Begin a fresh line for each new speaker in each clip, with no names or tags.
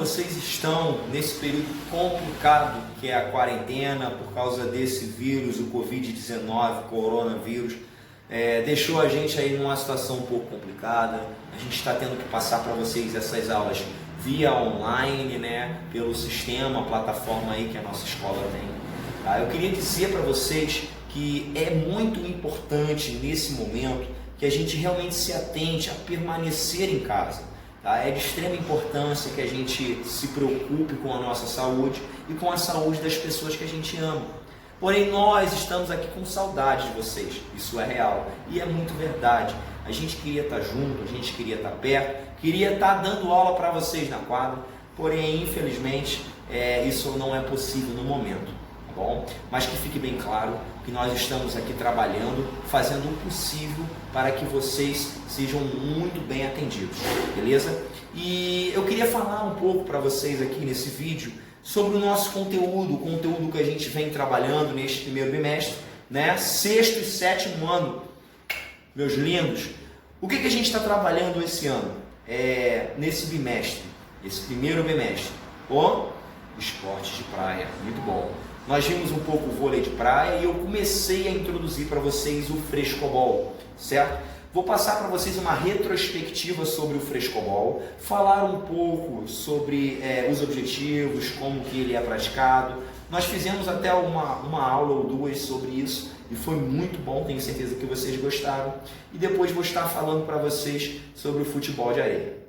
vocês estão nesse período complicado que é a quarentena por causa desse vírus, o Covid-19, coronavírus? Deixou a gente aí numa situação um pouco complicada. A gente está tendo que passar para vocês essas aulas via online, né? Pelo sistema, plataforma aí que a nossa escola tem. Tá? Eu queria dizer para vocês que é muito importante nesse momento que a gente realmente se atente a permanecer em casa. Tá? É de extrema importância que a gente se preocupe com a nossa saúde e com a saúde das pessoas que a gente ama. Porém, nós estamos aqui com saudade de vocês, isso é real e é muito verdade. A gente queria estar junto, a gente queria estar perto, queria estar dando aula para vocês na quadra, porém, infelizmente, isso não é possível no momento, tá bom? Mas que fique bem claro que nós estamos aqui trabalhando, fazendo o possível para que vocês sejam muito bem atendidos, beleza? E eu queria falar um pouco para vocês aqui nesse vídeo sobre o nosso conteúdo, o conteúdo que a gente vem trabalhando neste primeiro bimestre, né? Sexto e sétimo ano, meus lindos. O que a gente está trabalhando esse ano? Nesse bimestre, esse primeiro bimestre, o esporte de praia, muito bom. Nós vimos um pouco o vôlei de praia e eu comecei a introduzir para vocês o frescobol, certo? Vou passar para vocês uma retrospectiva sobre o frescobol, falar um pouco sobre os objetivos, como que ele é praticado. Nós fizemos até uma aula ou duas sobre isso e foi muito bom, tenho certeza que vocês gostaram. E depois vou estar falando para vocês sobre o futebol de areia.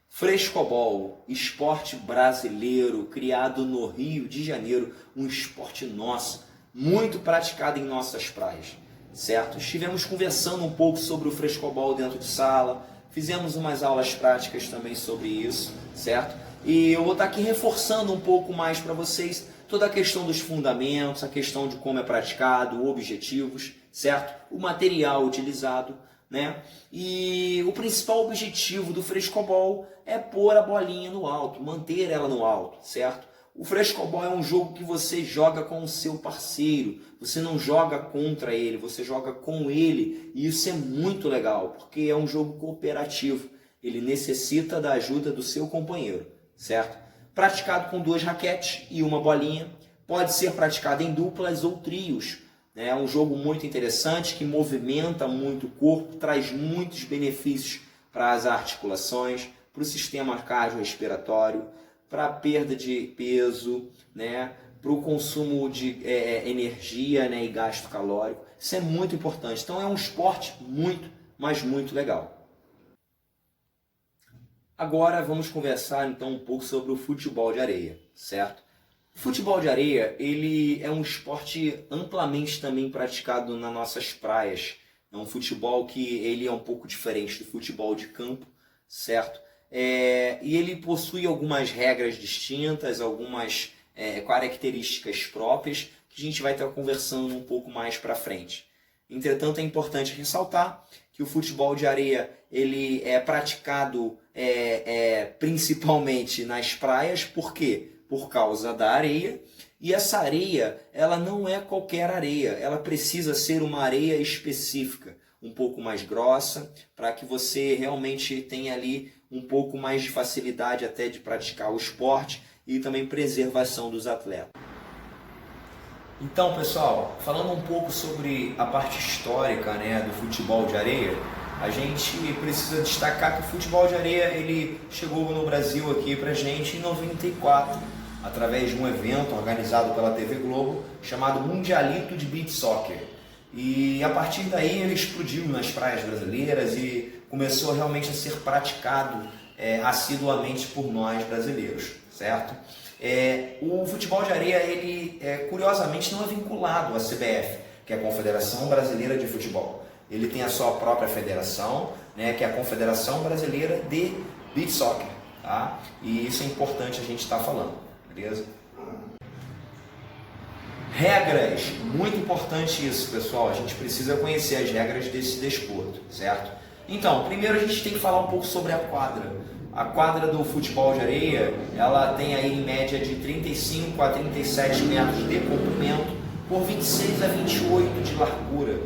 Frescobol, esporte brasileiro, criado no Rio de Janeiro, um esporte nosso, muito praticado em nossas praias. Certo? Estivemos conversando um pouco sobre o frescobol dentro de sala, fizemos umas aulas práticas também sobre isso, certo? E eu vou estar aqui reforçando um pouco mais para vocês toda a questão dos fundamentos, a questão de como é praticado, objetivos, certo? O material utilizado, né? E o principal objetivo do frescobol é pôr a bolinha no alto, manter ela no alto, certo? O frescobol é um jogo que você joga com o seu parceiro, você não joga contra ele, você joga com ele, e isso é muito legal, porque é um jogo cooperativo, ele necessita da ajuda do seu companheiro, certo? Praticado com 2 raquetes e uma bolinha, pode ser praticado em duplas ou trios, né? É um jogo muito interessante, que movimenta muito o corpo, traz muitos benefícios para as articulações, para o sistema cardiorrespiratório, para a perda de peso, né? Para o consumo de energia, né? E gasto calórico. Isso é muito importante. Então é um esporte muito, mas muito legal. Agora vamos conversar então um pouco sobre o futebol de areia, certo? O futebol de areia, ele é um esporte amplamente também praticado nas nossas praias. É um futebol que ele é um pouco diferente do futebol de campo, certo? E ele possui algumas regras distintas, algumas características próprias que a gente vai estar conversando um pouco mais para frente. Entretanto, é importante ressaltar que o futebol de areia ele é praticado principalmente nas praias. Por quê? Por causa da areia. E essa areia, ela não é qualquer areia, ela precisa ser uma areia específica, um pouco mais grossa, para que você realmente tenha ali um pouco mais de facilidade até de praticar o esporte e também preservação dos atletas. Então, pessoal, falando um pouco sobre a parte histórica, né, do futebol de areia, a gente precisa destacar que o futebol de areia ele chegou no Brasil aqui pra gente em 94, através de um evento organizado pela TV Globo chamado Mundialito de Beach Soccer. E a partir daí ele explodiu nas praias brasileiras e começou realmente a ser praticado assiduamente por nós brasileiros, certo? O futebol de areia, ele curiosamente não é vinculado à CBF, que é a Confederação Brasileira de Futebol. Ele tem a sua própria federação, né, que é a Confederação Brasileira de Beach Soccer, tá? E isso é importante a gente estar falando, beleza? Regras, muito importante isso, pessoal. A gente precisa conhecer as regras desse desporto, certo? Então, primeiro a gente tem que falar um pouco sobre a quadra. A quadra do futebol de areia, ela tem aí em média de 35 a 37 metros de comprimento por 26 a 28 de largura.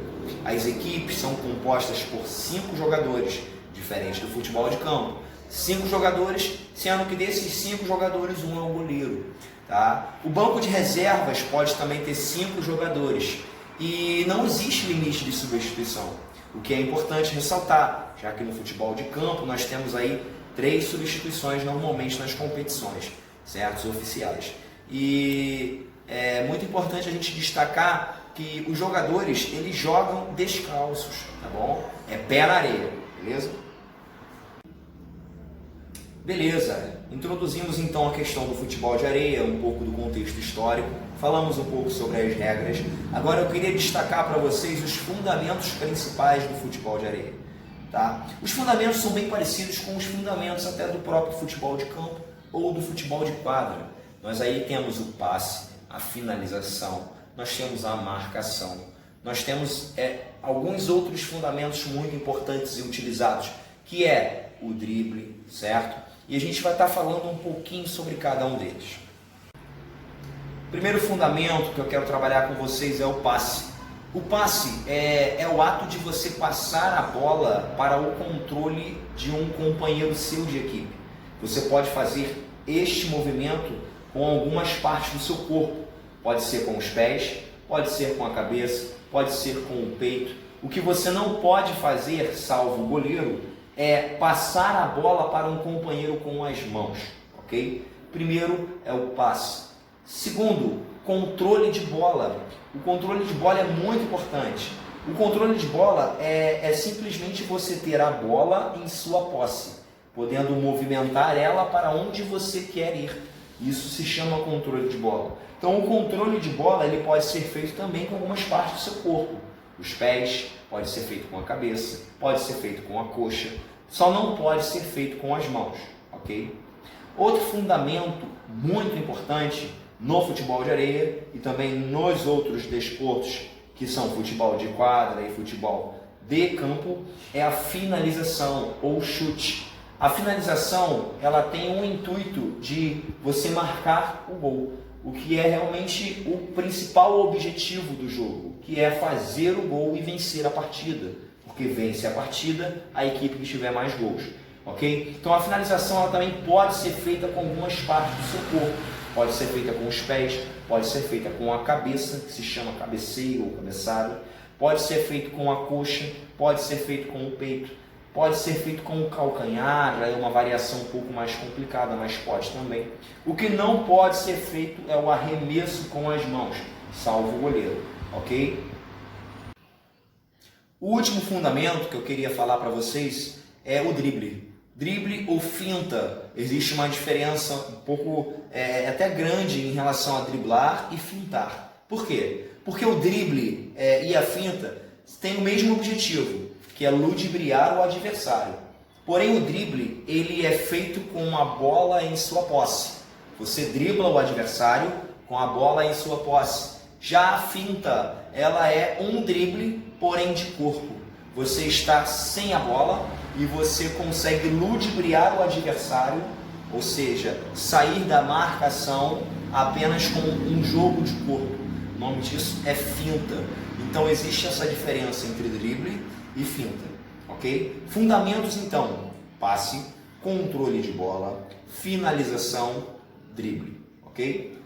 As equipes são compostas por 5 jogadores, diferente do futebol de campo. 5 jogadores, sendo que desses 5 jogadores, um é o goleiro. Tá? O banco de reservas pode também ter 5 jogadores e não existe limite de substituição, o que é importante ressaltar, já que no futebol de campo nós temos aí 3 substituições normalmente nas competições, certos oficiais. E é muito importante a gente destacar que os jogadores, eles jogam descalços, tá bom? É pé na areia, beleza? Beleza, introduzimos então a questão do futebol de areia, um pouco do contexto histórico, falamos um pouco sobre as regras. Agora eu queria destacar para vocês os fundamentos principais do futebol de areia. Tá? Os fundamentos são bem parecidos com os fundamentos até do próprio futebol de campo ou do futebol de quadra. Nós aí temos o passe, a finalização, nós temos a marcação, nós temos alguns outros fundamentos muito importantes e utilizados, que é o drible, certo? E a gente vai estar falando um pouquinho sobre cada um deles. O primeiro fundamento que eu quero trabalhar com vocês é o passe. O passe é o ato de você passar a bola para o controle de um companheiro seu de equipe. Você pode fazer este movimento com algumas partes do seu corpo. Pode ser com os pés, pode ser com a cabeça, pode ser com o peito. O que você não pode fazer, salvo o goleiro, é passar a bola para um companheiro com as mãos, ok? Primeiro é o passe. Segundo, controle de bola. O controle de bola é muito importante. O controle de bola é simplesmente você ter a bola em sua posse, podendo movimentar ela para onde você quer ir. Isso se chama controle de bola. Então o controle de bola ele pode ser feito também com algumas partes do seu corpo. Os pés, pode ser feito com a cabeça, pode ser feito com a coxa, só não pode ser feito com as mãos, ok? Outro fundamento muito importante no futebol de areia e também nos outros desportos, que são futebol de quadra e futebol de campo, é a finalização ou chute. A finalização, ela tem um intuito de você marcar o gol, o que é realmente o principal objetivo do jogo, que é fazer o gol e vencer a partida, porque vence a partida a equipe que tiver mais gols, ok? Então a finalização ela também pode ser feita com algumas partes do seu corpo, pode ser feita com os pés, pode ser feita com a cabeça, que se chama cabeceio ou cabeçada, pode ser feito com a coxa, pode ser feito com o peito, pode ser feito com o calcanhar, já é uma variação um pouco mais complicada, mas pode também. O que não pode ser feito é o arremesso com as mãos, salvo o goleiro, ok? O último fundamento que eu queria falar para vocês é o drible. Drible ou finta, existe uma diferença um pouco até grande em relação a driblar e fintar. Por quê? Porque o drible e a finta têm o mesmo objetivo, que é ludibriar o adversário. Porém, o drible ele é feito com a bola em sua posse. Você dribla o adversário com a bola em sua posse. Já a finta, ela é um drible, porém de corpo. Você está sem a bola e você consegue ludibriar o adversário, ou seja, sair da marcação apenas com um jogo de corpo. O nome disso é finta. Então existe essa diferença entre drible e finta, ok? Fundamentos então: passe, controle de bola, finalização, drible, ok?